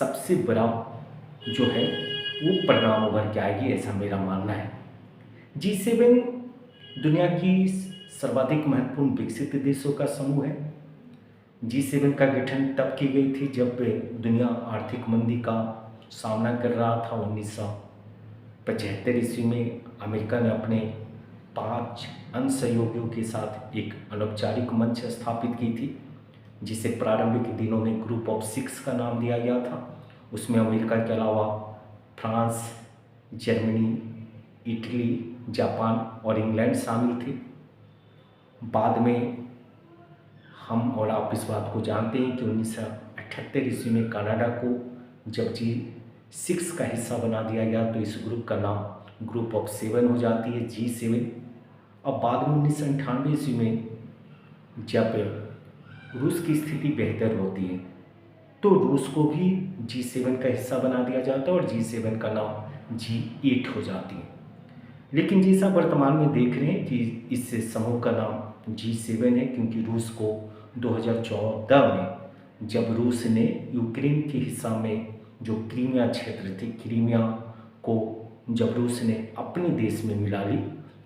सबसे बड़ा जो है वो परिणाम उभर के आएगी, ऐसा मेरा मानना है। G7 दुनिया की सर्वाधिक महत्वपूर्ण विकसित देशों का समूह है। G7 का गठन तब की गई थी जब दुनिया आर्थिक मंदी का सामना कर रहा था। 1975 ईस्वी में अमेरिका ने अपने 5 अन्य सहयोगियों के साथ एक अनौपचारिक मंच स्थापित की थी, जिसे प्रारंभिक दिनों में ग्रुप ऑफ 6 का नाम दिया गया था। उसमें अमेरिका के अलावा फ्रांस, जर्मनी, इटली, जापान और इंग्लैंड शामिल थे। बाद में हम और आप इस बात को जानते हैं कि 1978 ईस्वी में कनाडा को जब G6 का हिस्सा बना दिया गया तो इस ग्रुप का नाम ग्रुप ऑफ 7 हो जाती है, G7। अब बाद में 1998 ईस्वी में जब रूस की स्थिति बेहतर होती है तो रूस को भी G7 का हिस्सा बना दिया जाता है और G7 का नाम G8 हो जाती है। लेकिन जैसा वर्तमान में देख रहे हैं कि इस समूह का नाम G7 है, क्योंकि रूस को 2014 में जब रूस ने यूक्रेन के हिस्सा में जो क्रीमिया क्षेत्र थी, क्रीमिया को जब रूस ने अपने देश में मिला ली,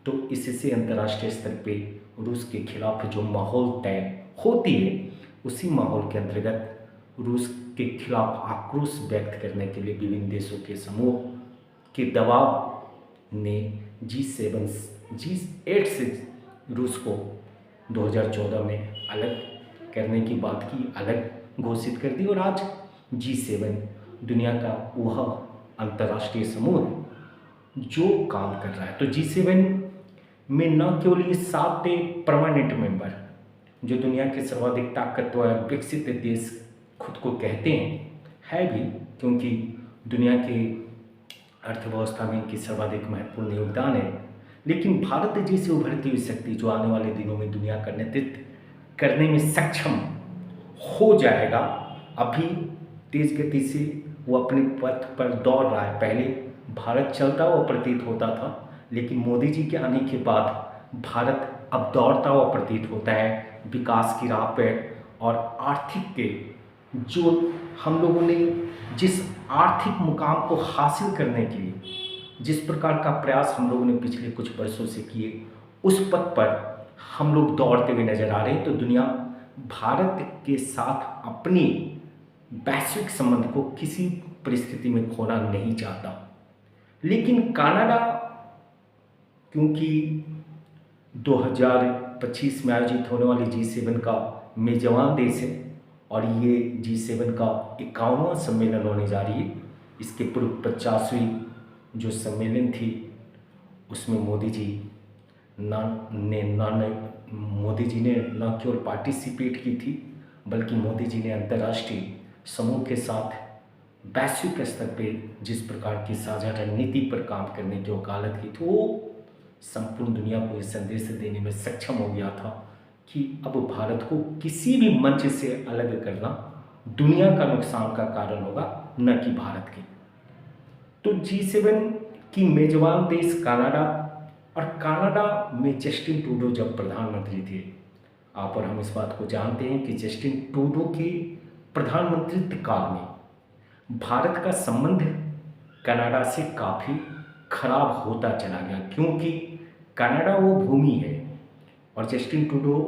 तो इससे अंतर्राष्ट्रीय स्तर पे रूस के खिलाफ जो माहौल तय होती है, उसी माहौल के अंतर्गत रूस के खिलाफ आक्रोश व्यक्त करने के लिए विभिन्न देशों के समूह के दबाव ने G8 से रूस को 2014 में अलग करने की बात की, अलग घोषित कर दी और आज G7 दुनिया का वह अंतर्राष्ट्रीय समूह है जो काम कर रहा है। तो G7 में न केवल ये 7 परमानेंट मेंबर जो दुनिया के सर्वाधिक ताकतवर विकसित देश खुद को कहते हैं, है भी, क्योंकि दुनिया के अर्थव्यवस्था में इनकी सर्वाधिक महत्वपूर्ण योगदान है, लेकिन भारत जैसी उभरती हुई शक्ति जो आने वाले दिनों में दुनिया का नेतृत्व करने में सक्षम हो जाएगा, अभी तेज गति से वो अपने पथ पर दौड़ रहा है। पहले भारत चलता हुआ प्रतीत होता था, लेकिन मोदी जी के आने के बाद भारत अब दौड़ता हुआ प्रतीत होता है विकास की राह पर। और आर्थिक के जो हम लोगों ने जिस आर्थिक मुकाम को हासिल करने के लिए जिस प्रकार का प्रयास हम लोगों ने पिछले कुछ वर्षों से किए, उस पथ पर हम लोग दौड़ते हुए नजर आ रहे हैं। तो दुनिया भारत के साथ अपनी वैश्विक संबंध को किसी परिस्थिति में खोना नहीं चाहता। लेकिन कनाडा, क्योंकि 2025 में आयोजित होने वाली G7 का मेजबान देश है और ये G7 का 51वां सम्मेलन होने जा रही है। इसके पूर्व 50वीं जो सम्मेलन थी उसमें मोदी जी ने न केवल पार्टिसिपेट की थी, बल्कि मोदी जी ने अंतर्राष्ट्रीय समूह के साथ वैश्विक स्तर पे जिस प्रकार की साझा रणनीति पर काम करने की वकालत की थी, वो संपूर्ण दुनिया को ये संदेश देने में सक्षम हो गया था कि अब भारत को किसी भी मंच से अलग करना दुनिया का नुकसान का कारण होगा, न कि भारत के। तो G7 की मेजबान देश कनाडा, और कनाडा में जस्टिन ट्रूडो जब प्रधानमंत्री थे, आप और हम इस बात को जानते हैं कि जस्टिन ट्रूडो के प्रधानमंत्रित्व काल में भारत का संबंध कनाडा से काफ़ी खराब होता चला गया, क्योंकि कनाडा वो भूमि है और जस्टिन ट्रूडो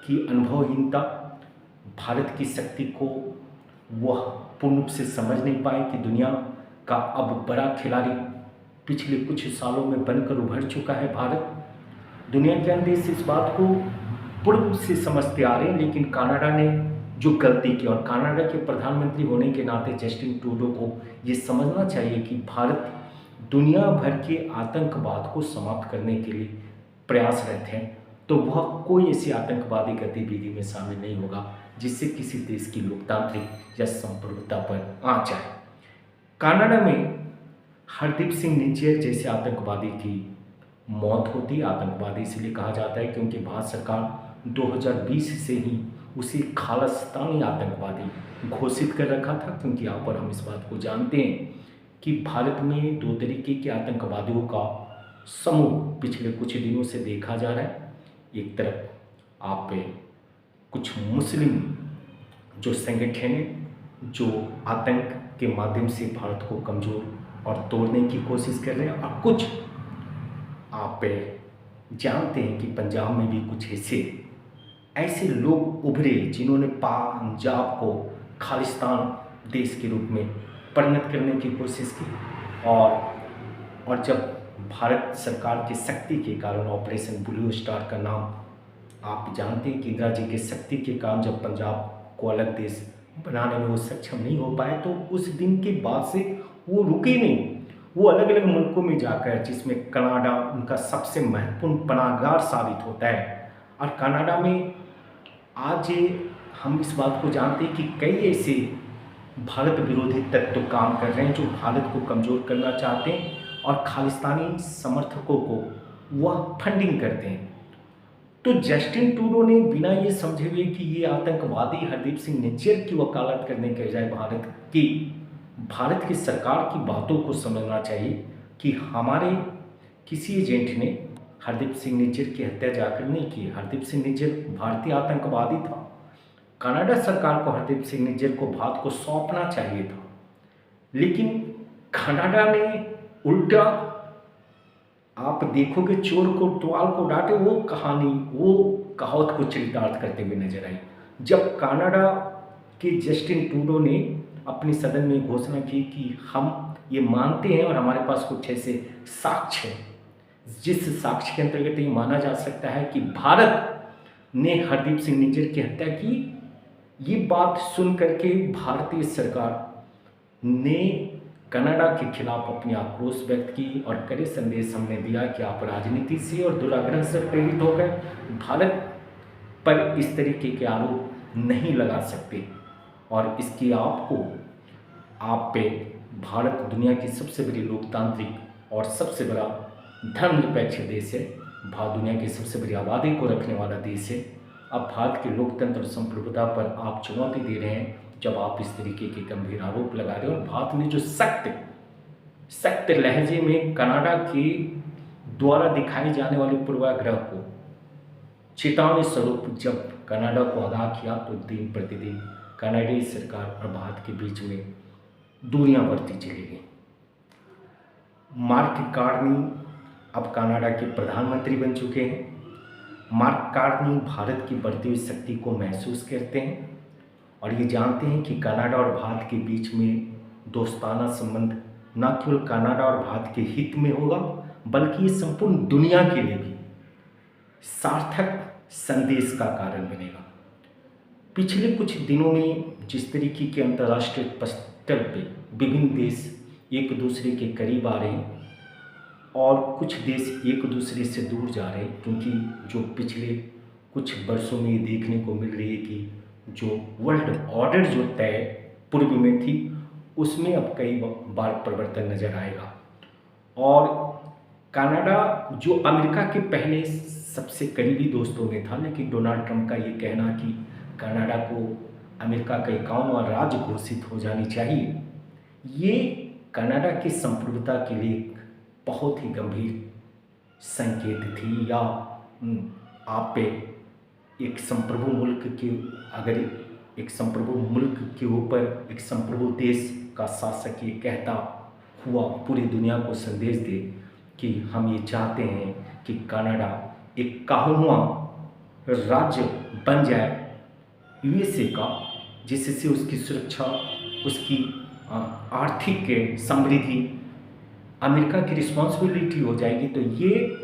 की अनुभवहीनता, भारत की शक्ति को वह पूर्ण रूप से समझ नहीं पाए कि दुनिया का अब बड़ा खिलाड़ी पिछले कुछ सालों में बनकर उभर चुका है भारत। दुनिया के अन्य देश इस बात को पूर्ण रूप से समझते आ रहे हैं, लेकिन कनाडा ने जो गलती की, और कनाडा के प्रधानमंत्री होने के नाते जस्टिन ट्रूडो को ये समझना चाहिए कि भारत दुनिया भर के आतंकवाद को समाप्त करने के लिए प्रयासरत है, तो वह कोई ऐसी आतंकवादी गतिविधि में शामिल नहीं होगा जिससे किसी देश की लोकतांत्रिक या संप्रभुता पर आ जाए। कनाडा में हरदीप सिंह निज्जर जैसे आतंकवादी की मौत होती। आतंकवादी इसलिए कहा जाता है क्योंकि भारत सरकार 2020 से ही उसे खालिस्तानी आतंकवादी घोषित कर रखा था, क्योंकि यहाँ पर हम इस बात को जानते हैं कि भारत में 2 तरीके के आतंकवादियों का समूह पिछले कुछ दिनों से देखा जा रहा है। एक तरफ आप कुछ मुस्लिम जो संगठन हैं जो आतंक के माध्यम से भारत को कमज़ोर और तोड़ने की कोशिश कर रहे हैं, और कुछ आप जानते हैं कि पंजाब में भी कुछ ऐसे ऐसे लोग उभरे जिन्होंने पंजाब को खालिस्तान देश के रूप में परिणत करने की कोशिश की। और जब भारत सरकार की शक्ति के कारण ऑपरेशन ब्लू स्टार का नाम आप जानते हैं कि इंदिरा जी की शक्ति के कारण जब पंजाब को अलग देश बनाने में वो सक्षम नहीं हो पाए, तो उस दिन के बाद से वो रुके नहीं। वो अलग अलग मुल्कों में जाकर, जिसमें कनाडा उनका सबसे महत्वपूर्ण पनाहगार साबित होता है। और कनाडा में आज हम इस बात को जानते हैं कि कई ऐसे भारत विरोधी तत्व काम कर रहे हैं जो भारत को कमज़ोर करना चाहते हैं और खालिस्तानी समर्थकों को वह फंडिंग करते हैं। तो जस्टिन ट्रूडो ने बिना ये समझे हुए कि ये आतंकवादी हरदीप सिंह निज्जर की वकालत करने के बजाय भारत की सरकार की बातों को समझना चाहिए कि हमारे किसी एजेंट ने हरदीप सिंह निज्जर की हत्या जाकर नहीं की। हरदीप सिंह निज्जर भारतीय आतंकवादी था। कनाडा सरकार को हरदीप सिंह निज्जर को बात को सौंपना चाहिए था, लेकिन कनाडा ने उल्टा, आप देखोगे, चोर को टुआल को डांटे, वो कहावत को चरितार्थ करते हुए नजर आई जब कनाडा के जस्टिन ट्रूडो ने अपने सदन में घोषणा की कि हम ये मानते हैं और हमारे पास कुछ ऐसे साक्ष्य हैं जिस साक्ष्य के अंतर्गत ये माना जा सकता है कि भारत ने हरदीप सिंह निज्जर की हत्या की। ये बात सुन करके भारतीय सरकार ने कनाडा के खिलाफ अपनी आक्रोश व्यक्त की और कड़े संदेश हमने दिया कि आप राजनीति से और दुराग्रह से प्रेरित होकर भारत पर इस तरीके के आरोप नहीं लगा सकते, और इसकी आप पे भारत दुनिया की सबसे बड़ी लोकतांत्रिक और सबसे बड़ा धर्मनिरपेक्ष देश है। भारत दुनिया की सबसे बड़ी आबादी को रखने वाला देश है। अब भारत के लोकतंत्र और संप्रभुता पर आप चुनौती दे रहे हैं जब आप इस तरीके के गंभीर आरोप लगा रहे हो। और भारत ने जो सख्त लहजे में कनाडा के द्वारा दिखाए जाने वाले पूर्वाग्रह को चेतावनी स्वरूप जब कनाडा को आगाह किया, तो दिन प्रतिदिन कनाडाई सरकार और भारत के बीच में दूरियां बढ़ती चली गई। मार्क कार्नी अब कनाडा के प्रधानमंत्री बन चुके हैं। मार्क कार्नी भारत की बढ़ती हुई शक्ति को महसूस करते हैं और ये जानते हैं कि कनाडा और भारत के बीच में दोस्ताना संबंध न केवल कनाडा और भारत के हित में होगा, बल्कि ये संपूर्ण दुनिया के लिए भी सार्थक संदेश का कारण बनेगा। पिछले कुछ दिनों में जिस तरीके के अंतर्राष्ट्रीय स्तर पे विभिन्न देश एक दूसरे के करीब आ रहे हैं और कुछ देश एक दूसरे से दूर जा रहे हैं, क्योंकि जो पिछले कुछ वर्षों में ये देखने को मिल रही है कि जो वर्ल्ड ऑर्डर जो तय पूर्व में थी, उसमें अब कई बार परिवर्तन नज़र आएगा। और कनाडा जो अमेरिका के पहले सबसे करीबी दोस्तों में था, लेकिन डोनाल्ड ट्रंप का ये कहना कि कनाडा को अमेरिका का 51वां राज्य घोषित हो जानी चाहिए, ये कनाडा की संप्रभुता के लिए बहुत ही गंभीर संकेत थी। या आप पे एक संप्रभु मुल्क के, अगर एक संप्रभु मुल्क के ऊपर एक संप्रभु देश का शासक ये कहता हुआ पूरी दुनिया को संदेश दे कि हम ये चाहते हैं कि कनाडा 51वां राज्य बन जाए यूएसए का, जिससे उसकी सुरक्षा, उसकी आर्थिक समृद्धि अमेरिका की रिस्पॉन्सिबिलिटी हो जाएगी, तो ये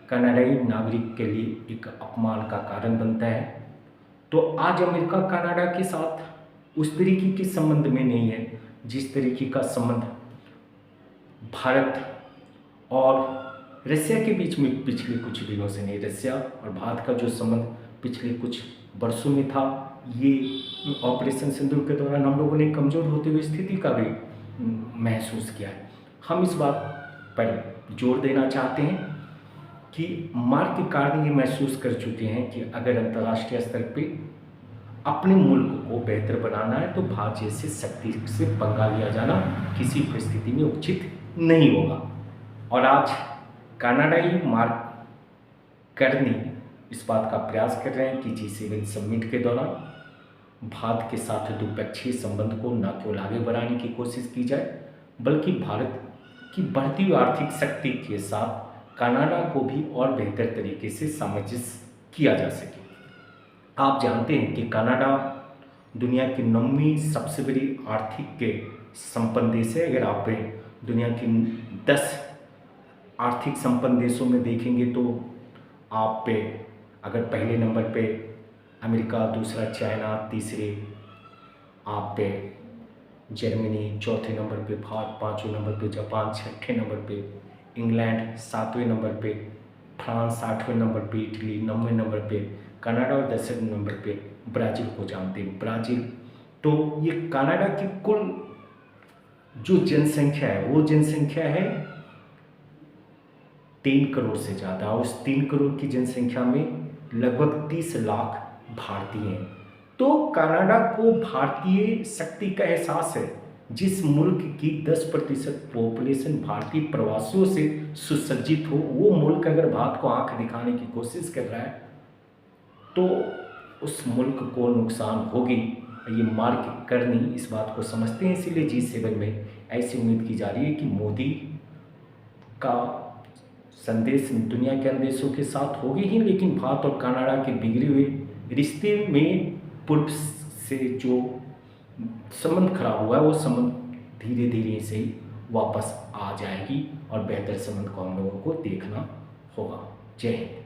कनाडाई नागरिक के लिए एक अपमान का कारण बनता है। तो आज अमेरिका कनाडा के साथ उस तरीके के संबंध में नहीं है जिस तरीके का संबंध भारत और रसिया के बीच में पिछले कुछ दिनों से नहीं। रसिया और भारत का जो संबंध पिछले कुछ वर्षों में था, ये ऑपरेशन सिंदूर के दौरान हम लोगों ने कमज़ोर होते हुए स्थिति का भी महसूस किया है। हम इस बात पर जोर देना चाहते हैं कि मार्क कार्नी ये महसूस कर चुके हैं कि अगर अंतर्राष्ट्रीय स्तर पे अपने मुल्क को बेहतर बनाना है तो भारत जैसे शक्ति से पंगा लिया जाना किसी परिस्थिति में उचित नहीं होगा। और आज कनाडाई मार्क कार्नी इस बात का प्रयास कर रहे हैं कि G7 समिट के दौरान भारत के साथ द्विपक्षीय संबंध को न केवल आगे बढ़ाने की कोशिश की जाए, बल्कि भारत की बढ़ती हुई आर्थिक शक्ति के साथ कनाडा को भी और बेहतर तरीके से सामंजस्य किया जा सके। आप जानते हैं कि कनाडा दुनिया की 9वीं सबसे बड़ी आर्थिक के संपन्न देश है। अगर आप दुनिया की 10 आर्थिक संपन्न देशों में देखेंगे तो आप अगर पहले नंबर पे अमेरिका, दूसरा चाइना, तीसरे आप जर्मनी, चौथे नंबर पे भारत, पाँचवें नंबर पे जापान, छठे नंबर पे इंग्लैंड, सातवें नंबर पे फ्रांस, आठवें नंबर पे इटली, 9वें नंबर पे कनाडा और 10वें नंबर पे ब्राज़ील को जानते हैं। ब्राज़ील तो ये कनाडा की कुल जो जनसंख्या है वो जनसंख्या है 3 करोड़ से ज़्यादा। उस 3 करोड़ की जनसंख्या में लगभग 30 लाख भारतीय हैं। तो कनाडा को भारतीय शक्ति का एहसास है। जिस मुल्क की 10% पॉपुलेशन भारतीय प्रवासियों से सुसज्जित हो, वो मुल्क अगर भारत को आंख दिखाने की कोशिश कर रहा है तो उस मुल्क को नुकसान होगी। ये मार्क करनी इस बात को समझते हैं, इसीलिए G7 में ऐसी उम्मीद की जा रही है कि मोदी का संदेश दुनिया के अन्य देशों के साथ होगी ही, लेकिन भारत और कनाडा के बिगड़े हुए रिश्ते में पूर्व से जो संबंध खराब हुआ है वो संबंध धीरे धीरे से ही वापस आ जाएगी और बेहतर संबंध को हम लोगों को देखना होगा। जय हिंद।